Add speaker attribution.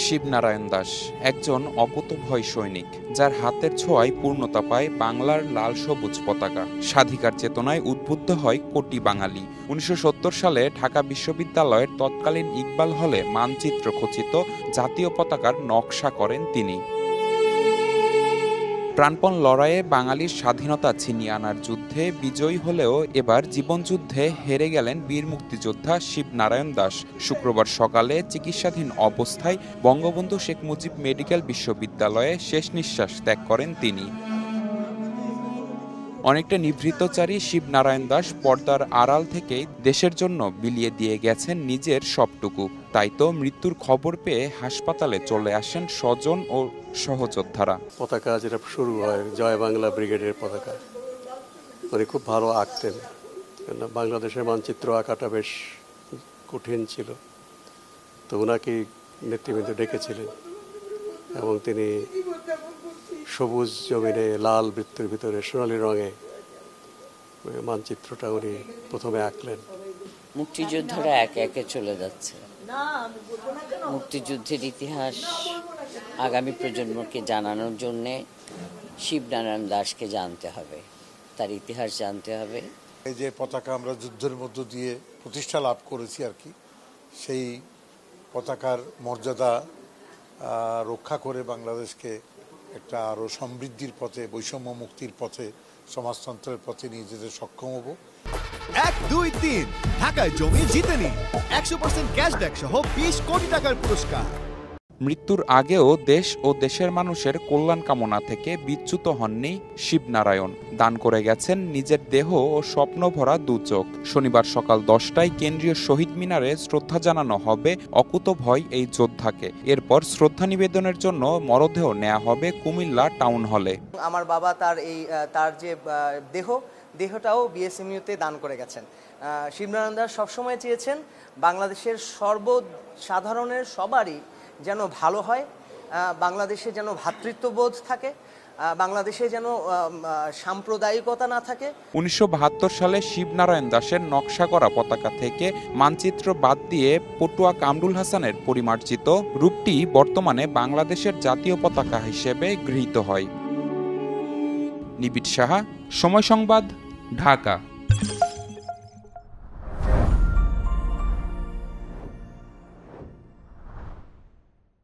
Speaker 1: শিবনারায়ণ দাস একজন অকুতোভয় সৈনিক, যার হাতের ছোঁয়ায় পূর্ণতা পায় বাংলার লাল সবুজ পতাকা। স্বাধিকার চেতনায় উদ্বুদ্ধ হয় কোটি বাঙালি। 1970 সালে ঢাকা বিশ্ববিদ্যালয়ের তৎকালীন ইকবাল হলে মানচিত্র খচিত জাতীয় পতাকার নকশা করেন তিনি। প্রাণপণ লড়াইয়ে বাঙালির স্বাধীনতা ছিনিয়ে আনার যুদ্ধে বিজয়ী হলেও এবার জীবনযুদ্ধে হেরে গেলেন বীর মুক্তিযোদ্ধা শিবনারায়ণ দাস। শুক্রবার সকালে চিকিৎসাধীন অবস্থায় বঙ্গবন্ধু শেখ মুজিব মেডিকেল বিশ্ববিদ্যালয়ে শেষ নিঃশ্বাস ত্যাগ করেন তিনি। অনেকটা নিভৃতচারী শিবনারায়ণ দাস পর্দার আড়াল থেকেই দেশের জন্য বিলিয়ে দিয়ে গেছেন নিজের সবটুকু। তাই তো মৃত্যুর খবর পেয়ে হাসপাতালে চলে আসেন স্বজন ও সহযোদ্ধারা।
Speaker 2: পতাকা যেটা শুরু হয় জয় বাংলা ব্রিগেডের পতাকা, উনি খুব ভালো আঁকতেন। বাংলাদেশের মানচিত্র আঁকাটা বেশ কঠিন ছিল, তো ওনাকে নেতৃবৃন্দ ডেকেছিলেন এবং তিনি সবুজ জমিনে লাল বৃত্তের ভিতরে সোনালী রঙে মানচিত্রটা উনি প্রথমে আঁকলেন।
Speaker 3: মুক্তিযোদ্ধারা একে একে চলে যাচ্ছে। মুক্তিযুদ্ধের ইতিহাস আগামী প্রজন্মকে জানানোর জন্যে শিবনারায়ণ দাসকে জানতে হবে, তার ইতিহাস জানতে হবে।
Speaker 4: এই যে পতাকা আমরা যুদ্ধের মধ্য দিয়ে প্রতিষ্ঠা লাভ করেছি আর কি, সেই পতাকার মর্যাদা রক্ষা করে বাংলাদেশকে একটা আরও সমৃদ্ধির পথে, বৈষম্য মুক্তির পথে, সমাজতন্ত্রের পথে নিয়ে যেতে সক্ষম হব।
Speaker 5: 1, 2, 3 ঢাকায় জমি জিতে নিন 100% ক্যাশব্যাক সহ 20 কোটি টাকার পুরস্কার।
Speaker 1: মৃত্যুর আগেও দেশ ও দেশের মানুষের কল্যাণ কামনা থেকে বিচ্যুত হননি শিবনারায়ণ। দান করে গেছেন নিজের দেহ ও স্বপ্ন ভরা দু চোখ। শনিবার সকাল 10টায় কেন্দ্রীয় শহীদ মিনারে শ্রদ্ধা জানানো হবে অকুতোভয় এই যোদ্ধাকে। এরপর শ্রদ্ধা নিবেদনের জন্য মরদেহ নেওয়া হবে কুমিল্লা টাউন হলে।
Speaker 6: আমার বাবা তার যে দেহটাও বিএসএমইউতে দান করে গেছেন। শিবনারায়ণ দাস সবসময় চেয়েছেন বাংলাদেশের সর্বসাধারণের সবারই যেন ভালো হয়, বাংলাদেশে যেন ভ্রাতৃত্ববোধ থাকে, বাংলাদেশে যেন সাম্প্রদায়িকতা না থাকে।
Speaker 1: 1972 সালে শিবনারায়ণ দাসের নকশা করা পতাকা থেকে মানচিত্র বাদ দিয়ে পটুয়া কামরুল হাসানের পরিমার্জিত রূপটি বর্তমানে বাংলাদেশের জাতীয় পতাকা হিসেবে গৃহীত হয়। নিবিড় সাহা, সময় সংবাদ, ঢাকা।